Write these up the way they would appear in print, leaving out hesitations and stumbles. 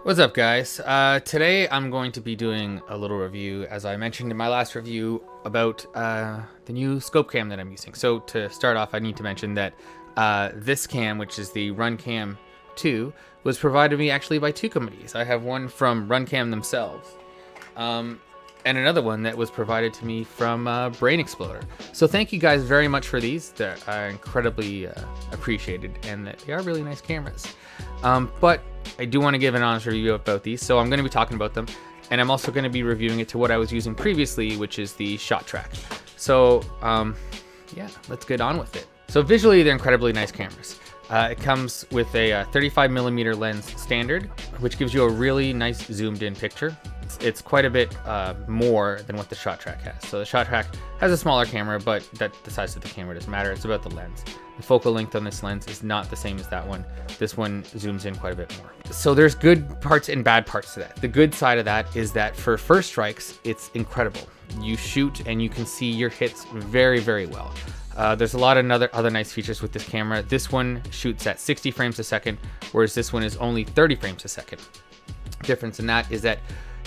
What's up, guys? Today I'm going to be doing a little review, as I mentioned in my last review, about the new scope cam that I'm using. So to start off, I need to mention that this cam, which is the RunCam 2, was provided to me actually by two companies. I have one from RunCam themselves, and another one that was provided to me from Brain Exploder. So thank you guys very much for these. They're incredibly appreciated, and that they are really nice cameras. But I do want to give an honest review about these, so I'm going to be talking about them, and I'm also going to be reviewing it to what I was using previously, which is the ShotTrack. So yeah, let's get on with it. So visually, they're incredibly nice cameras. It comes with a 35mm lens standard, which gives you a really nice zoomed in picture. It's quite a bit more than what the ShotTrack has. So the ShotTrack has a smaller camera, but the size of the camera doesn't matter. It's about the lens. The focal length on this lens is not the same as that one. This one zooms in quite a bit more. So there's good parts and bad parts to that. The good side of that is that for first strikes, it's incredible. You shoot and you can see your hits very, very well. There's a lot of other nice features with this camera. This one shoots at 60 frames a second, whereas this one is only 30 frames a second. The difference in that is that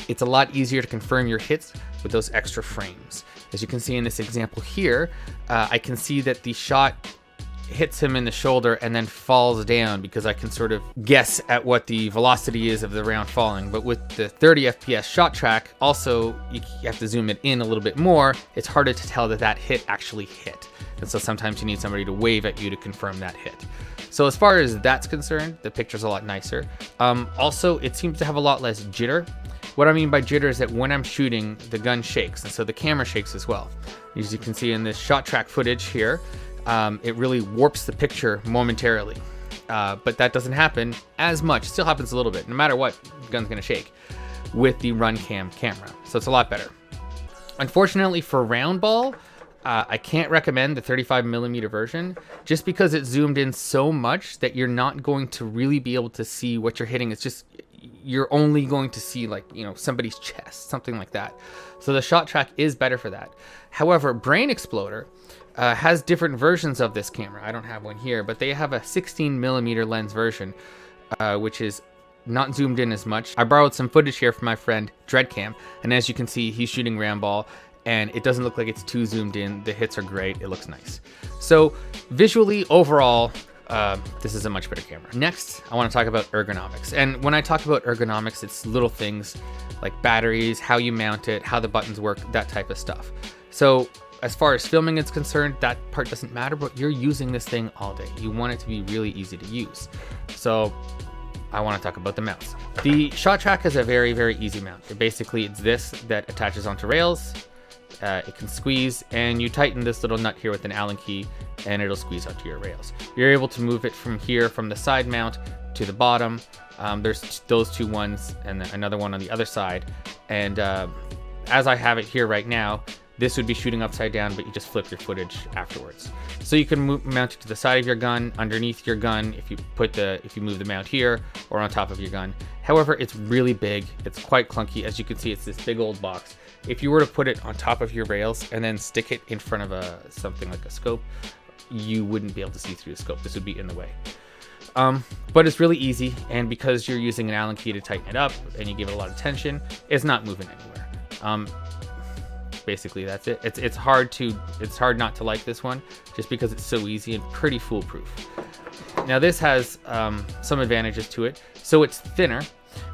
it's a lot easier to confirm your hits with those extra frames. As you can see in this example here, I can see that the shot hits him in the shoulder and then falls down because I can sort of guess at what the velocity is of the round falling. But with the 30 FPS ShotTrack, also you have to zoom it in a little bit more. It's harder to tell that that hit actually hit. And so sometimes you need somebody to wave at you to confirm that hit. So as far as that's concerned, the picture's a lot nicer. Also, it seems to have a lot less jitter. What I mean by jitter is that when I'm shooting, the gun shakes, and so the camera shakes as well. As you can see in this ShotTrack footage here, it really warps the picture momentarily. But that doesn't happen as much. It still happens a little bit. No matter what, the gun's gonna shake with the RunCam camera. So it's a lot better. Unfortunately for round ball, I can't recommend the 35mm version just because it's zoomed in so much that you're not going to really be able to see what you're hitting. It's just, you're only going to see, like, you know, somebody's chest, something like that. So the ShotTrack is better for that. However, Brain Exploder has different versions of this camera. I don't have one here, but they have a 16mm lens version, which is not zoomed in as much. I borrowed some footage here from my friend Dreadcam, and as you can see, he's shooting round ball, and it doesn't look like it's too zoomed in. The hits are great. It looks nice. So visually, overall, this is a much better camera. Next, I want to talk about ergonomics. And when I talk about ergonomics, it's little things like batteries, how you mount it, how the buttons work, that type of stuff. So as far as filming is concerned, that part doesn't matter, but you're using this thing all day. You want it to be really easy to use. So I want to talk about the mounts. The ShotTrack has a very, very easy mount. It's this that attaches onto rails. It can squeeze, and you tighten this little nut here with an Allen key, and it'll squeeze onto your rails. You're able to move it from here, from the side mount to the bottom. There's those two ones, and then another one on the other side. And as I have it here right now, this would be shooting upside down, but you just flip your footage afterwards. So you can mount it to the side of your gun, underneath your gun, if you move the mount here, or on top of your gun. However, it's really big. It's quite clunky. As you can see, it's this big old box. If you were to put it on top of your rails and then stick it in front of something like a scope, you wouldn't be able to see through the scope. This would be in the way. But it's really easy, and because you're using an Allen key to tighten it up and you give it a lot of tension, it's not moving anywhere. Basically, that's it. It's hard not to like this one just because it's so easy and pretty foolproof. Now this has some advantages to it. So it's thinner,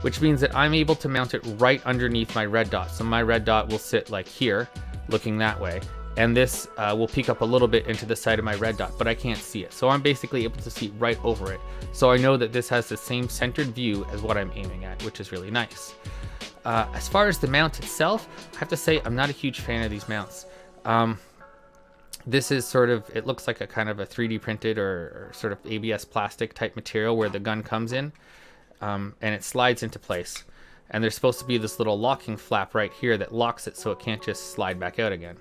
which means that I'm able to mount it right underneath my red dot. So my red dot will sit like here, looking that way, and this will peek up a little bit into the side of my red dot, but I can't see it. So I'm basically able to see right over it. So I know that this has the same centered view as what I'm aiming at, which is really nice. As far as the mount itself, I have to say I'm not a huge fan of these mounts. This is sort of, it looks like a kind of a 3D printed or sort of ABS plastic type material where the gun comes in, and it slides into place. And there's supposed to be this little locking flap right here that locks it so it can't just slide back out again.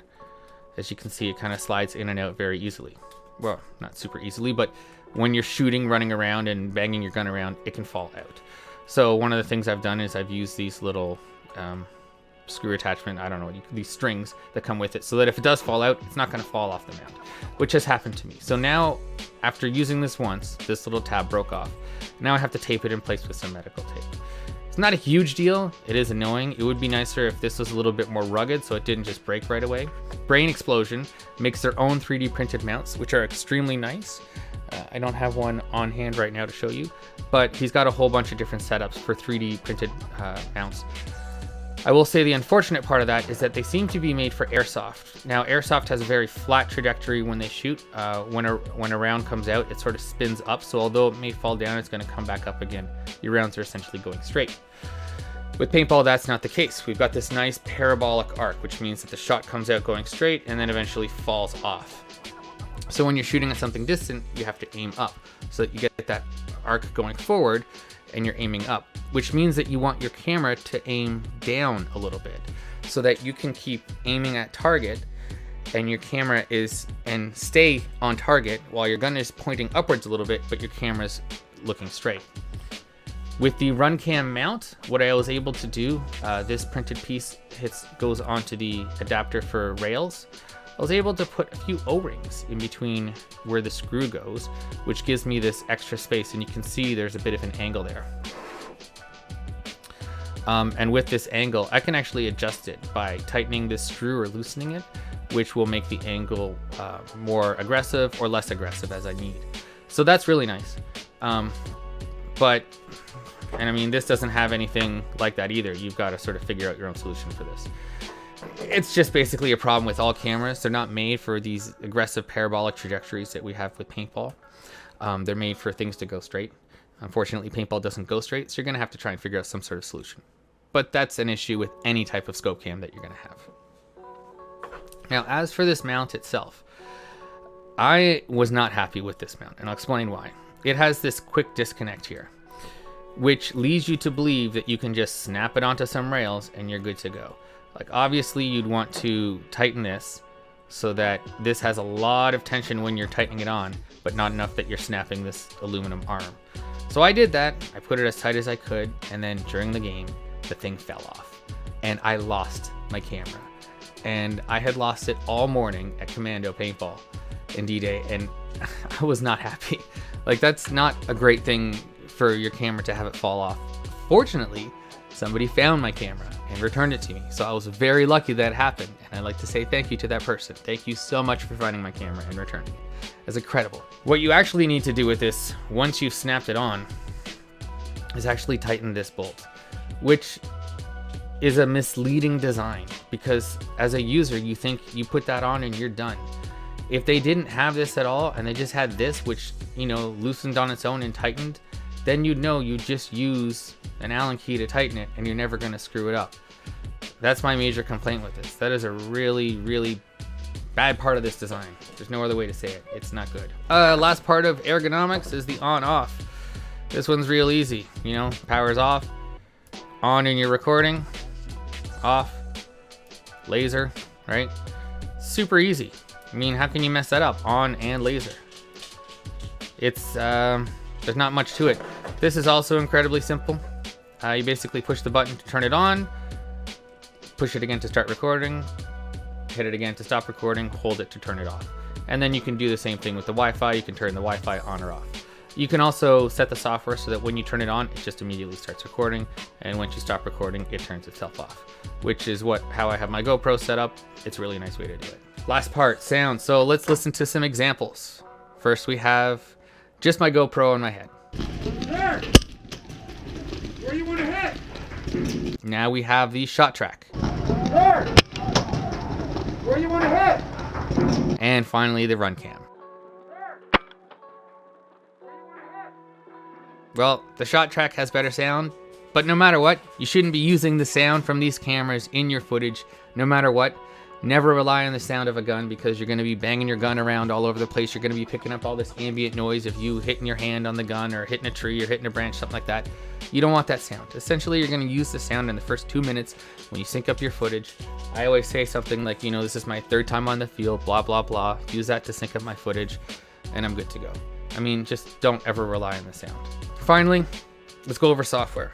As you can see, it kind of slides in and out very easily. Well, not super easily, but when you're shooting, running around and banging your gun around, it can fall out. So one of the things I've done is I've used these little screw attachment, I don't know, these strings that come with it, so that if it does fall out, it's not going to fall off the mount, which has happened to me. So now, after using this once, this little tab broke off. Now I have to tape it in place with some medical tape. It's not a huge deal. It is annoying. It would be nicer if this was a little bit more rugged so it didn't just break right away. Brain Explosion makes their own 3D printed mounts, which are extremely nice. I don't have one on hand right now to show you, but he's got a whole bunch of different setups for 3D printed mounts. I will say the unfortunate part of that is that they seem to be made for airsoft. Now, airsoft has a very flat trajectory when they shoot. When a round comes out, it sort of spins up, so although it may fall down, it's going to come back up again. Your rounds are essentially going straight. With paintball, that's not the case. We've got this nice parabolic arc, which means that the shot comes out going straight and then eventually falls off. So when you're shooting at something distant, you have to aim up so that you get that arc going forward and you're aiming up, which means that you want your camera to aim down a little bit so that you can keep aiming at target and your camera and stay on target while your gun is pointing upwards a little bit, but your camera's looking straight. With the RunCam mount, what I was able to do, this printed piece goes onto the adapter for rails. I was able to put a few O-rings in between where the screw goes, which gives me this extra space, and you can see there's a bit of an angle there. And with this angle, I can actually adjust it by tightening this screw or loosening it, which will make the angle more aggressive or less aggressive as I need. So that's really nice. And I mean, this doesn't have anything like that either. You've got to sort of figure out your own solution for this. It's just basically a problem with all cameras. They're not made for these aggressive parabolic trajectories that we have with paintball. They're made for things to go straight. Unfortunately, paintball doesn't go straight, so you're going to have to try and figure out some sort of solution. But that's an issue with any type of scope cam that you're going to have. Now, as for this mount itself, I was not happy with this mount, and I'll explain why. It has this quick disconnect here, which leads you to believe that you can just snap it onto some rails and you're good to go. Like, obviously you'd want to tighten this so that this has a lot of tension when you're tightening it on, but not enough that you're snapping this aluminum arm. So I did that. I put it as tight as I could, and then during the game, the thing fell off and I lost my camera. And I had lost it all morning at Commando Paintball in D-Day, and I was not happy. Like, that's not a great thing for your camera to have it fall off. Fortunately, somebody found my camera and returned it to me, so I was very lucky that it happened, and I'd like to say thank you to that person. Thank you so much for finding my camera and returning it. It's incredible. What you actually need to do with this, once you've snapped it on, is actually tighten this bolt, which is a misleading design, because as a user, you think you put that on and you're done. If they didn't have this at all, and they just had this, which, you know, loosened on its own and tightened, then you'd know you just use an Allen key to tighten it and you're never going to screw it up. That's my major complaint with this. That is a really, really bad part of this design. There's no other way to say it. It's not good. Last part of ergonomics is the on-off. This one's real easy. You know, power's off, on in your recording, off, laser, right? Super easy. I mean, how can you mess that up? On and laser. It's, there's not much to it. This is also incredibly simple. You basically push the button to turn it on, push it again to start recording, hit it again to stop recording, hold it to turn it off. And then you can do the same thing with the Wi-Fi. You can turn the Wi-Fi on or off. You can also set the software so that when you turn it on, it just immediately starts recording, and once you stop recording, it turns itself off, which is how I have my GoPro set up. It's a really nice way to do it. Last part, sound. So let's listen to some examples. First, we have just my GoPro in my head. There! Where you want to hit? Now we have the ShotTrack. There! Where you want to hit? And finally, the RunCam. There! Where you want to hit? Well, the ShotTrack has better sound, but no matter what, you shouldn't be using the sound from these cameras in your footage, no matter what. Never rely on the sound of a gun, because you're going to be banging your gun around all over the place. You're going to be picking up all this ambient noise of you hitting your hand on the gun or hitting a tree or hitting a branch, something like that. You don't want that sound. Essentially, you're going to use the sound in the first 2 minutes when you sync up your footage. I always say something like, you know, this is my third time on the field, blah, blah, blah. Use that to sync up my footage, and I'm good to go. I mean, just don't ever rely on the sound. Finally, let's go over software.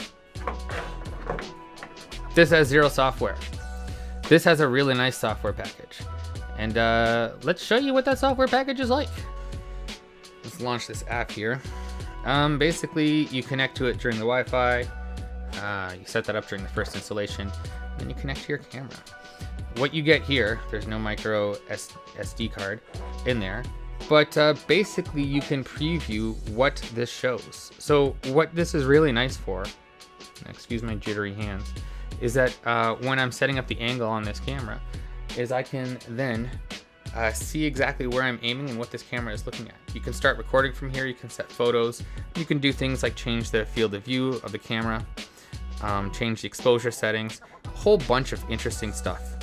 This has zero software. This has a really nice software package. And let's show you what that software package is like. Let's launch this app here. Basically, you connect to it during the Wi-Fi. You set that up during the first installation, then you connect to your camera. What you get here, there's no micro SD card in there, but basically you can preview what this shows. So what this is really nice for, excuse my jittery hands, is that when I'm setting up the angle on this camera, is I can then see exactly where I'm aiming and what this camera is looking at. You can start recording from here, you can set photos, you can do things like change the field of view of the camera, change the exposure settings, a whole bunch of interesting stuff,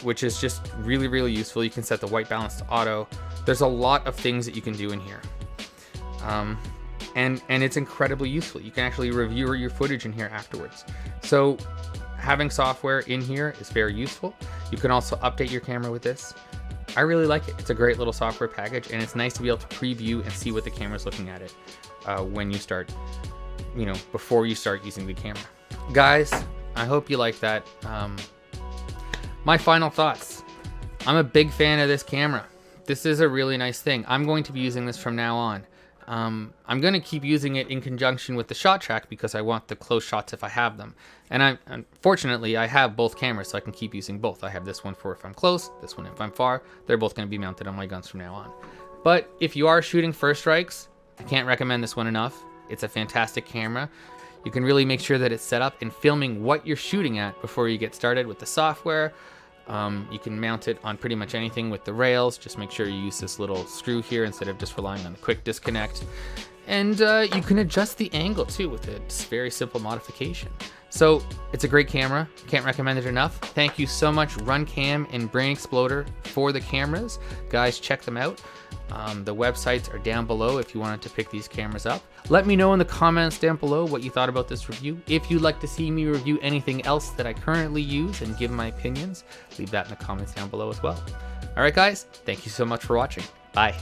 which is just really, really useful. You can set the white balance to auto. There's a lot of things that you can do in here. And it's incredibly useful. You can actually review your footage in here afterwards. So having software in here is very useful. You can also update your camera with this. I really like it. It's a great little software package, and it's nice to be able to preview and see what the camera's looking at it when you start, before you start using the camera. Guys, I hope you like that. My final thoughts. I'm a big fan of this camera. This is a really nice thing. I'm going to be using this from now on. I'm going to keep using it in conjunction with the ShotTrack because I want the close shots if I have them. And unfortunately, I have both cameras, so I can keep using both. I have this one for if I'm close, this one if I'm far. They're both going to be mounted on my guns from now on. But if you are shooting first strikes, I can't recommend this one enough. It's a fantastic camera. You can really make sure that it's set up and filming what you're shooting at before you get started with the software. You can mount it on pretty much anything with the rails. Just make sure you use this little screw here instead of just relying on the quick disconnect. And you can adjust the angle too with it. It's a very simple modification. So it's a great camera. Can't recommend it enough. Thank you so much, RunCam and Brain Exploder, for the cameras. Guys, check them out. The websites are down below if you wanted to pick these cameras up. Let me know in the comments down below what you thought about this review. If you'd like to see me review anything else that I currently use and give my opinions, leave that in the comments down below as well. All right, guys, thank you so much for watching. Bye.